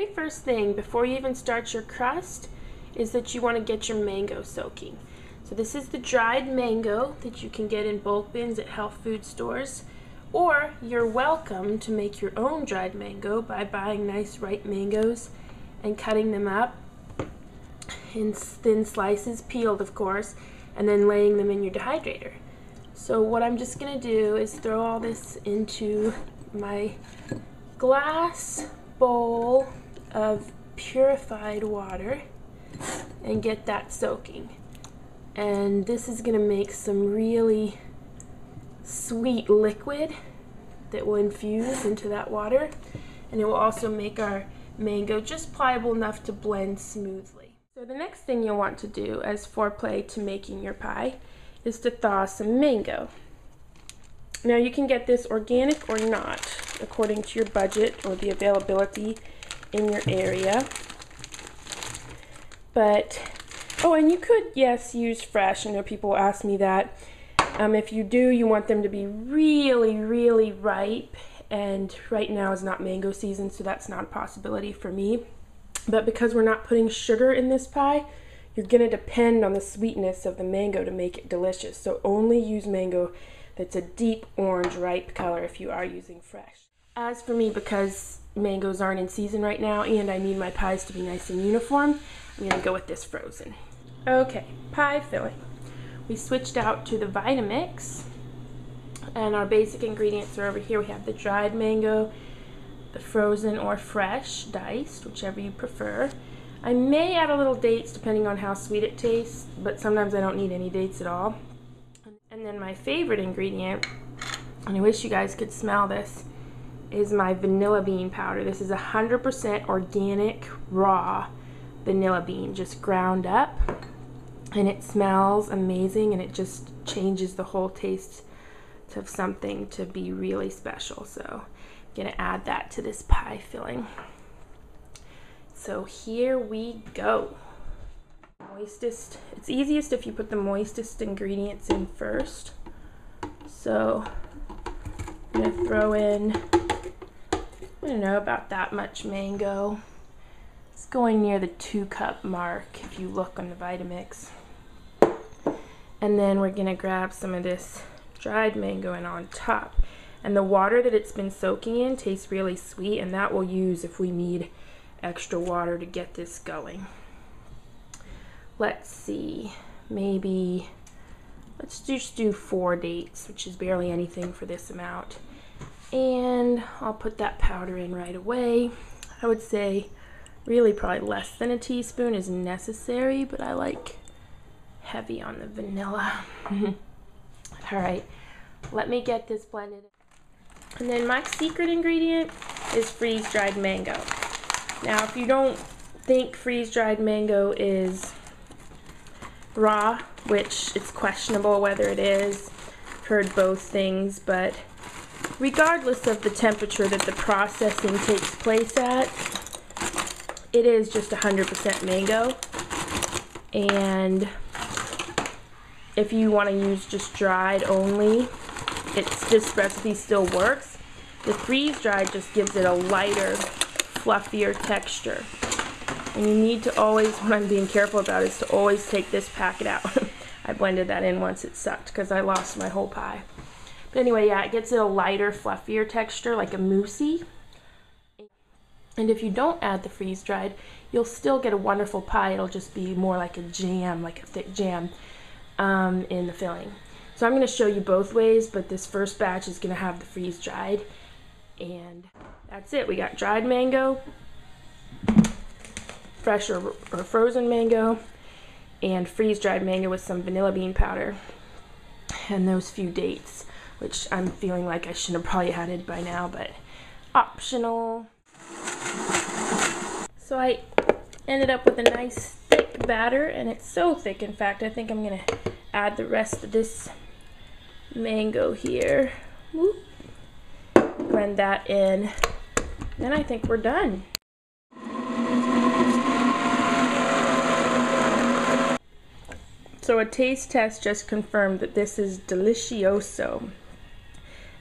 very first thing before you even start your crust is that you want to get your mango soaking. So this is the dried mango that you can get in bulk bins at health food stores, or you're welcome to make your own dried mango by buying nice ripe mangoes and cutting them up in thin slices, peeled of course, and then laying them in your dehydrator. So what I'm just going to do is throw all this into my glass bowl of purified water and get that soaking. And this is going to make some really sweet liquid that will infuse into that water, and it will also make our mango just pliable enough to blend smoothly. So the next thing you'll want to do as foreplay to making your pie is to thaw some mango. Now you can get this organic or not, according to your budget or the availability in your area. But, oh, and you could, yes, use fresh. I know people ask me that. If you do, you want them to be really, really ripe, and right now is not mango season, so that's not a possibility for me. But because we're not putting sugar in this pie, you're going to depend on the sweetness of the mango to make it delicious. So only use mango that's a deep orange ripe color if you are using fresh. As for me, because mangoes aren't in season right now and I need my pies to be nice and uniform, I'm going to go with this frozen. Okay, pie filling. We switched out to the Vitamix, and our basic ingredients are over here. We have the dried mango, the frozen or fresh, diced, whichever you prefer. I may add a little dates depending on how sweet it tastes, but sometimes I don't need any dates at all. And then my favorite ingredient, and I wish you guys could smell this, is my vanilla bean powder. This is 100% organic, raw vanilla bean, just ground up. And it smells amazing, and it just changes the whole taste of something to be really special. So I'm gonna add that to this pie filling. So here we go. Moistest, it's easiest if you put the moistest ingredients in first. So I'm gonna throw in, I don't know, about that much mango. It's going near the 2-cup mark if you look on the Vitamix. And then we're gonna grab some of this dried mango in on top. And the water that it's been soaking in tastes really sweet, and that we'll use if we need extra water to get this going. Let's see, maybe, let's just do 4 dates, which is barely anything for this amount. And I'll put that powder in right away. I would say really probably less than a teaspoon is necessary, but I like heavy on the vanilla. All right, let me get this blended. And then my secret ingredient is freeze-dried mango. Now, if you don't think freeze-dried mango is raw, which it's questionable whether it is, I've heard both things, but regardless of the temperature that the processing takes place at, it is just 100% mango. And if you want to use just dried only, this recipe still works. The freeze-dried just gives it a lighter, fluffier texture. And you need to always, what I'm being careful about is to always take this packet out. I blended that in once it sucked because I lost my whole pie. But anyway, yeah, it gets it a lighter, fluffier texture, like a mousse-y. And if you don't add the freeze-dried, you'll still get a wonderful pie. It'll just be more like a jam, like a thick jam in the filling. So I'm going to show you both ways, but this first batch is going to have the freeze-dried. And that's it. We got dried mango, fresh or frozen mango, and freeze-dried mango with some vanilla bean powder. And those few dates, which I'm feeling like I should have probably added by now, but optional. So I ended up with a nice thick batter, and it's so thick, in fact, I think I'm going to add the rest of this mango here. Whoop. Blend that in. Then I think we're done. So a taste test just confirmed that this is delicioso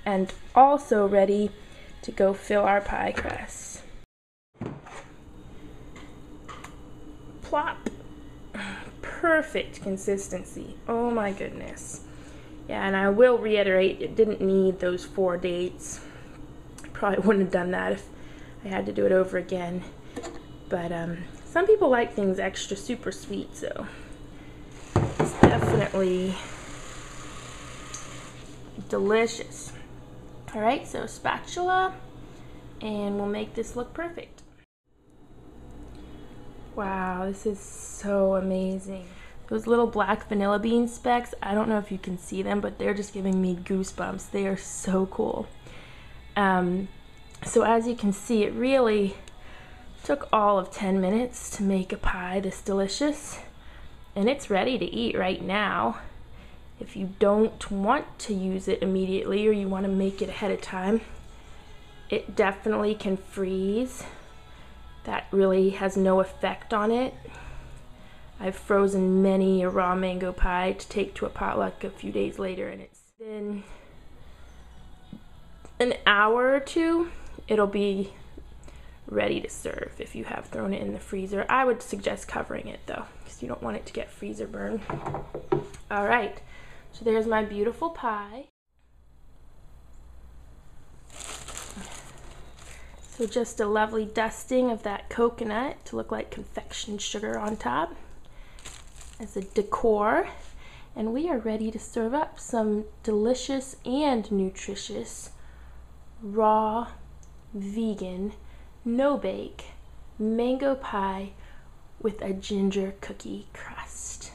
and also ready to go fill our pie crust. plop. Perfect consistency. Oh my goodness. Yeah, and I will reiterate, it didn't need those 4 dates. Probably wouldn't have done that if I had to do it over again. But some people like things extra super sweet, so it's definitely delicious. All right, so spatula, and we'll make this look perfect. Wow, this is so amazing. Those little black vanilla bean specks, I don't know if you can see them, but they're just giving me goosebumps. They are so cool. So as you can see, it really took all of 10 minutes to make a pie this delicious, and it's ready to eat right now. If you don't want to use it immediately or you want to make it ahead of time, it definitely can freeze. That really has no effect on it. I've frozen many a raw mango pie to take to a potluck a few days later, and it's been an hour or two, it'll be ready to serve if you have thrown it in the freezer. I would suggest covering it though, because you don't want it to get freezer burn. All right, so there's my beautiful pie. So just a lovely dusting of that coconut to look like confection sugar on top as a decor. And we are ready to serve up some delicious and nutritious raw, vegan, no-bake mango pie with a ginger cookie crust.